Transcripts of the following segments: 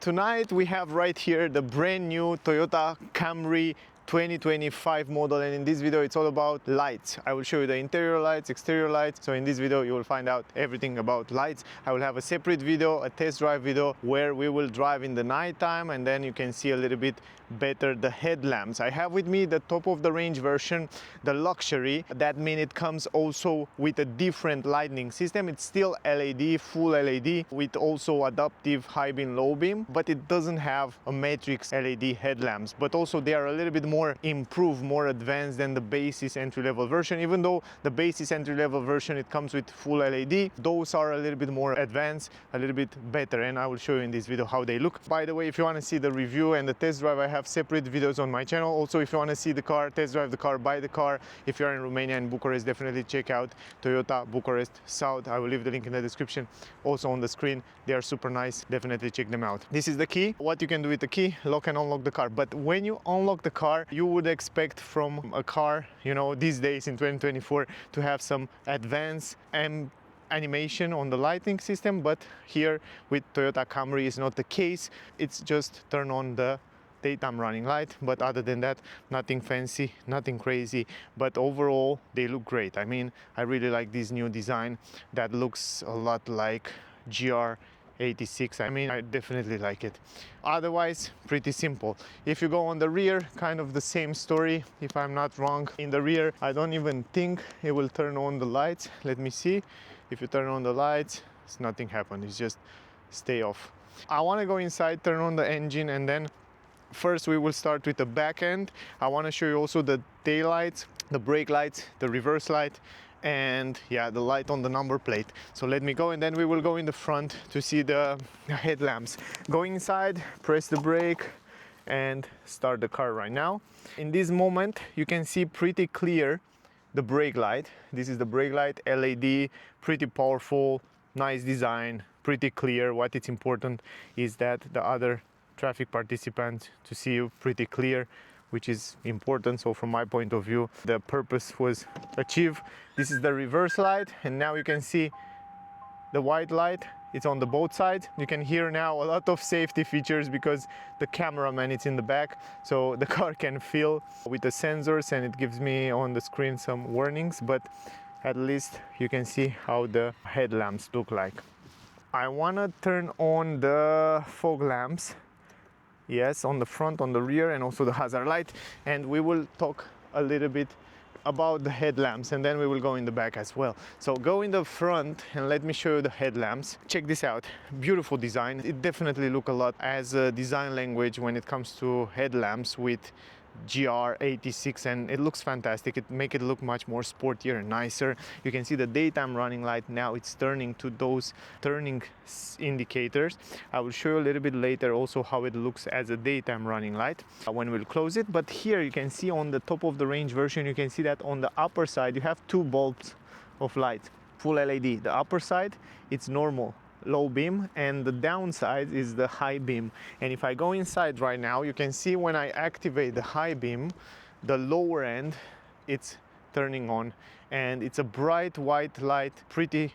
Tonight we have right here the brand new Toyota Camry 2025 model, and in this video it's all about lights. I will show you the interior lights, exterior lights. So in this video you will find out everything about lights. I will have a separate video, a test drive video, where we will drive in the night time, and then you can see a little bit better the headlamps. I have with me the top of the range version, the luxury. That means it comes also with a different lighting system. It's still LED, full LED, with also adaptive high beam, low beam, but it doesn't have a matrix LED headlamps. But also they are a little bit more improved, more advanced than the basis entry-level version. Even though the basis entry-level version, it comes with full LED, those are a little bit more advanced, a little bit better, and I will show you in this video how they look. By the way, if you want to see the review and the test drive, I have separate videos on my channel. Also, if you want to see the car, test drive the car, buy the car, if you're in Romania and Bucharest, definitely check out Toyota Bucharest South. I will leave the link in the description, also on the screen. They are super nice, definitely check them out. This is the key. What you can do with the key: lock and unlock the car. But when you unlock the car, you would expect from a car, you know, these days in 2024, to have some advanced animation on the lighting system, but here with Toyota Camry is not the case. It's just turn on the daytime running light, but other than that, nothing fancy, nothing crazy. But overall they look great. I mean, I really like this new design that looks a lot like GR86. I mean, I definitely like it. Otherwise, pretty simple. If you go on the rear, kind of the same story, if I'm not wrong. In the rear, I don't even think it will turn on the lights. Let me see. If you turn on the lights, it's nothing happened. It's just stay off. I want to go inside, turn on the engine, and then first we will start with the back end. I want to show you also the tail lights, the brake lights, the reverse light, and yeah, the light on the number plate. So let me go, and then we will go in the front to see the headlamps. Go inside, press the brake, and start the car right now. In this moment you can see pretty clear the brake light. This is the brake light, LED, pretty powerful, nice design, pretty clear. What is important is that the other traffic participants to see you pretty clear, which is important. So from my point of view, the purpose was achieved. This is the reverse light, and now you can see the white light. It's on the both sides. You can hear now a lot of safety features because the cameraman is in the back, so the car can feel with the sensors, and it gives me on the screen some warnings, but at least you can see how the headlamps look like. I want to turn on the fog lamps. Yes, on the front, on the rear, and also the hazard light, and we will talk a little bit about the headlamps, and then we will go in the back as well. So go in the front and let me show you the headlamps. Check this out, beautiful design. It definitely look a lot as a design language when it comes to headlamps with GR86, and it looks fantastic. It make it look much more sportier and nicer. You can see the daytime running light now, it's turning to those turning indicators. I will show you a little bit later also how it looks as a daytime running light when we'll close it. But here you can see on the top of the range version, you can see that on the upper side you have two bulbs of light, full LED. The upper side, it's normal low beam, and the downside is the high beam. And if I go inside right now, you can see when I activate the high beam, the lower end, it's turning on, and it's a bright white light. Pretty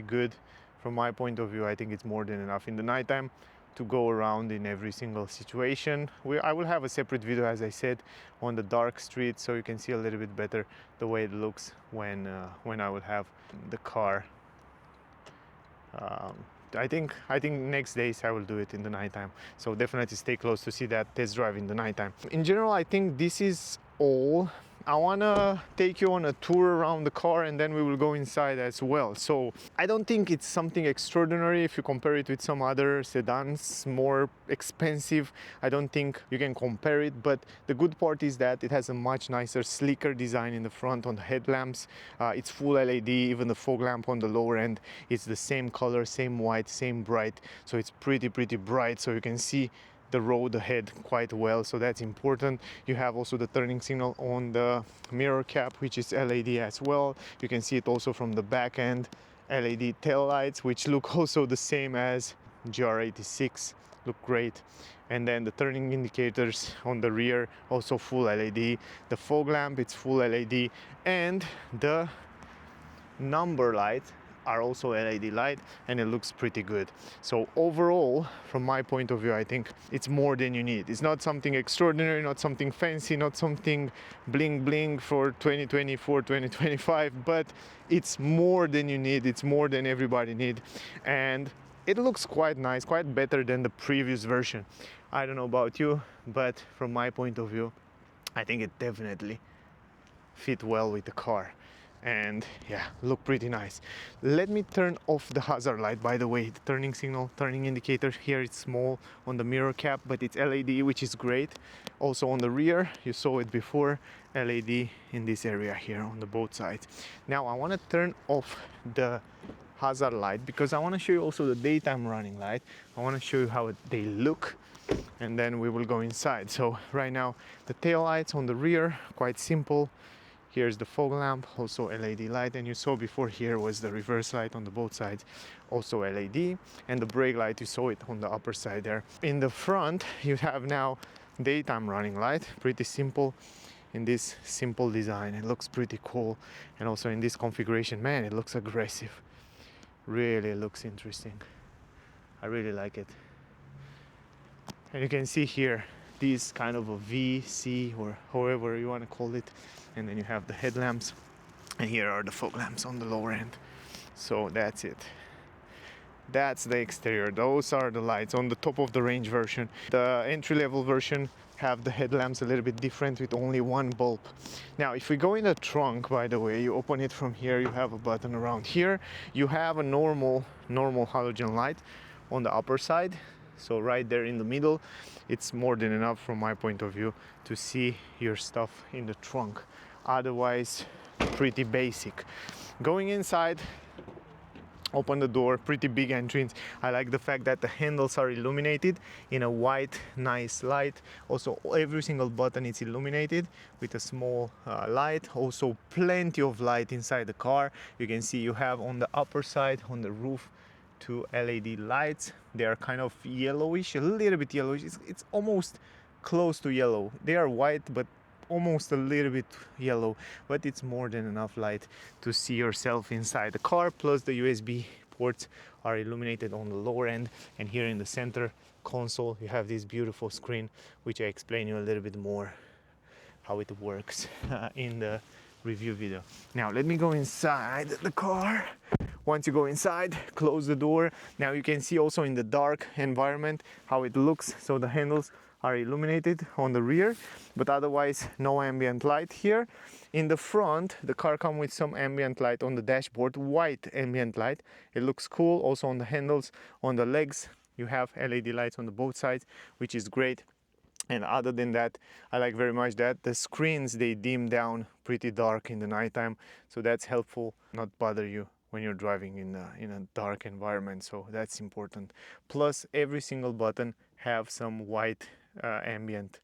good from my point of view. I think it's more than enough in the nighttime to go around in every single situation. I will have a separate video, as I said, on the dark street, so you can see a little bit better the way it looks when I will have the car. I think next days I will do it in the nighttime, so definitely stay close to see that test drive in the nighttime. In general, I think this is all. I wanna take you on a tour around the car, and then we will go inside as well. So I don't think it's something extraordinary if you compare it with some other sedans, more expensive. I don't think you can compare it, but the good part is that it has a much nicer, sleeker design in the front on the headlamps. It's full LED, even the fog lamp on the lower end, it's the same color, same white, same bright. So it's pretty bright, so you can see the road ahead quite well, so that's important. You have also the turning signal on the mirror cap, which is LED as well. You can see it also from the back end, LED tail lights, which look also the same as GR86, look great. And then the turning indicators on the rear, also full LED. The fog lamp, it's full LED, and the number lights are also LED light, and it looks pretty good. So overall, from my point of view, I think it's more than you need. It's not something extraordinary, not something fancy, not something bling bling for 2024, 2025, but it's more than you need. It's more than everybody need, and it looks quite nice, quite better than the previous version. I don't know about you, but from my point of view, I think it definitely fit well with the car, and yeah, look pretty nice. Let me turn off the hazard light. By the way, the turning signal, turning indicator here, it's small on the mirror cap, but it's LED, which is great. Also on the rear, you saw it before, LED in this area here on the both sides. Now I want to turn off the hazard light because I want to show you also the daytime running light. I want to show you how they look, and then we will go inside. So right now the tail lights on the rear, quite simple. Here's the fog lamp, also LED light, and you saw before here was the reverse light on the both sides, also LED, and the brake light, you saw it on the upper side there. In the front you have now daytime running light, pretty simple in this simple design. It looks pretty cool, and also in this configuration, man, it looks aggressive. Really looks interesting. I really like it. And you can see here this kind of a V, C, or however you want to call it, and then you have the headlamps, and here are the fog lamps on the lower end. So that's it. That's the exterior. Those are the lights on the top of the range version. The entry-level version have the headlamps a little bit different with only one bulb. Now if we go in the trunk, by the way, you open it from here, you have a button around here. You have a normal halogen light on the upper side. So right there in the middle, it's more than enough from my point of view to see your stuff in the trunk. Otherwise, pretty basic. Going inside, open the door, pretty big entrance. I like the fact that the handles are illuminated in a white, nice light. Also, every single button is illuminated with a small light. Also, plenty of light inside the car. You can see you have on the upper side, on the roof, two LED lights. They are kind of yellowish, a little bit yellowish. It's almost close to yellow. They are white, but almost a little bit yellow, but it's more than enough light to see yourself inside the car. Plus the USB ports are illuminated on the lower end, and here in the center console you have this beautiful screen, which I explain you a little bit more how it works in the review video. Now let me go inside the car. Once you go inside, close the door. Now you can see also in the dark environment how it looks. So the handles are illuminated on the rear, but otherwise no ambient light here. In the front, the car comes with some ambient light on the dashboard, white ambient light. It looks cool. Also on the handles, on the legs, you have LED lights on the both sides, which is great. And other than that, I like very much that the screens, they dim down pretty dark in the nighttime, so that's helpful, not bother you when you're driving in a dark environment. So that's important. Plus every single button have some white ambient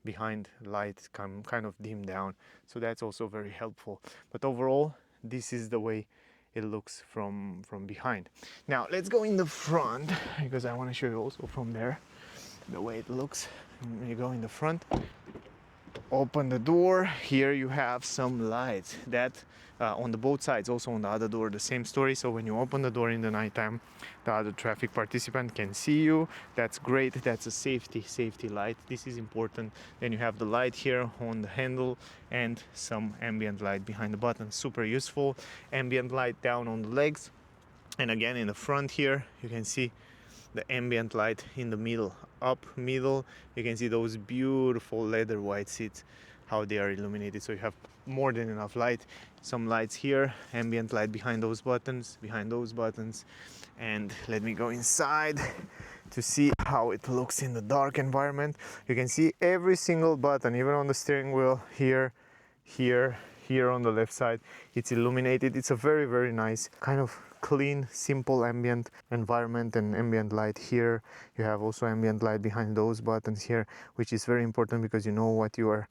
behind light, kind of dim down, so that's also very helpful. But overall, this is the way it looks from behind. Now let's go in the front, because I want to show you also from there the way it looks. When you go in the front, open the door, here you have some lights that on the both sides. Also on the other door, the same story. So when you open the door in the nighttime, the other traffic participant can see you. That's great. That's a safety light. This is important. Then you have the light here on the handle and some ambient light behind the button. Super useful. Ambient light down on the legs, and again in the front here you can see the ambient light in the middle, up middle. You can see those beautiful leather white seats, how they are illuminated. So you have more than enough light. Some lights here, ambient light behind those buttons, and let me go inside to see how it looks in the dark environment. You can see every single button, even on the steering wheel, here on the left side, it's illuminated. It's a very nice kind of clean, simple ambient environment, and ambient light here. You have also ambient light behind those buttons here, which is very important because you know what you are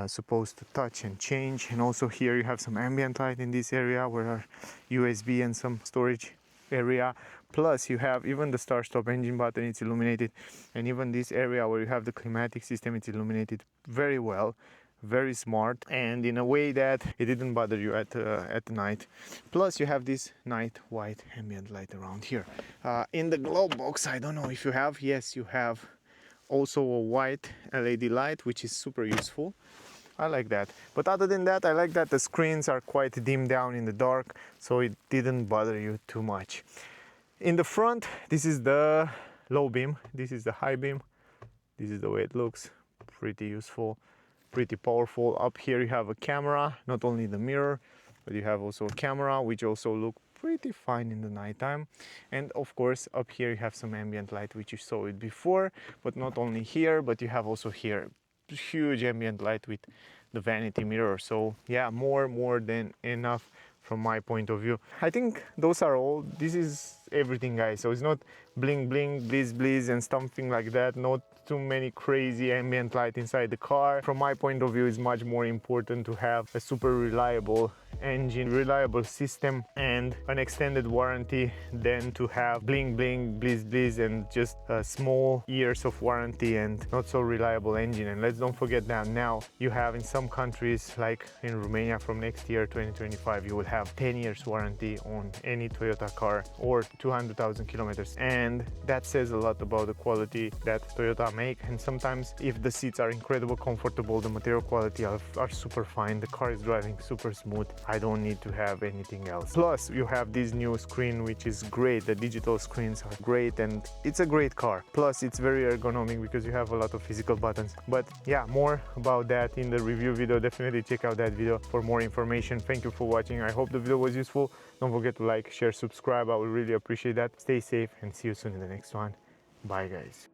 supposed to touch and change. And also here you have some ambient light in this area where are USB and some storage area. Plus you have even the start stop engine button, it's illuminated, and even this area where you have the climatic system, it's illuminated very well. very smart, and in a way that it didn't bother you at night. Plus you have this night white ambient light around here. In the glove box, I don't know if you have, yes you have also a white LED light, which is super useful. I like that. But other than that, I like that the screens are quite dimmed down in the dark, so it didn't bother you too much. In the front, this is the low beam, this is the high beam. This is the way it looks. Pretty useful, pretty powerful. Up here you have a camera, not only the mirror, but you have also a camera, which also look pretty fine in the nighttime. And of course, up here you have some ambient light, which you saw it before, but not only here, but you have also here huge ambient light with the vanity mirror. So yeah, more than enough from my point of view. I think those are all. This is everything, guys. So it's not bling bling, blizz blizz and something like that. Not too many crazy ambient light inside the car. From my point of view, it's much more important to have a super reliable engine, reliable system and an extended warranty than to have bling bling, blizz blizz and just small years of warranty and not so reliable engine. And let's don't forget that now you have in some countries, like in Romania, from next year 2025 you will have 10 years warranty on any Toyota car or 200,000 kilometers, and that says a lot about the quality that Toyota make. And sometimes if the seats are incredible comfortable, the material quality are super fine, the car is driving super smooth, I don't need to have anything else. Plus you have this new screen, which is great. The digital screens are great and it's a great car. Plus it's very ergonomic because you have a lot of physical buttons. But yeah, more about that in the review video. Definitely check out that video for more information. Thank you for watching. I hope the video was useful. Don't forget to like, share, subscribe. I would really appreciate that. Stay safe and see you soon in the next one. Bye guys.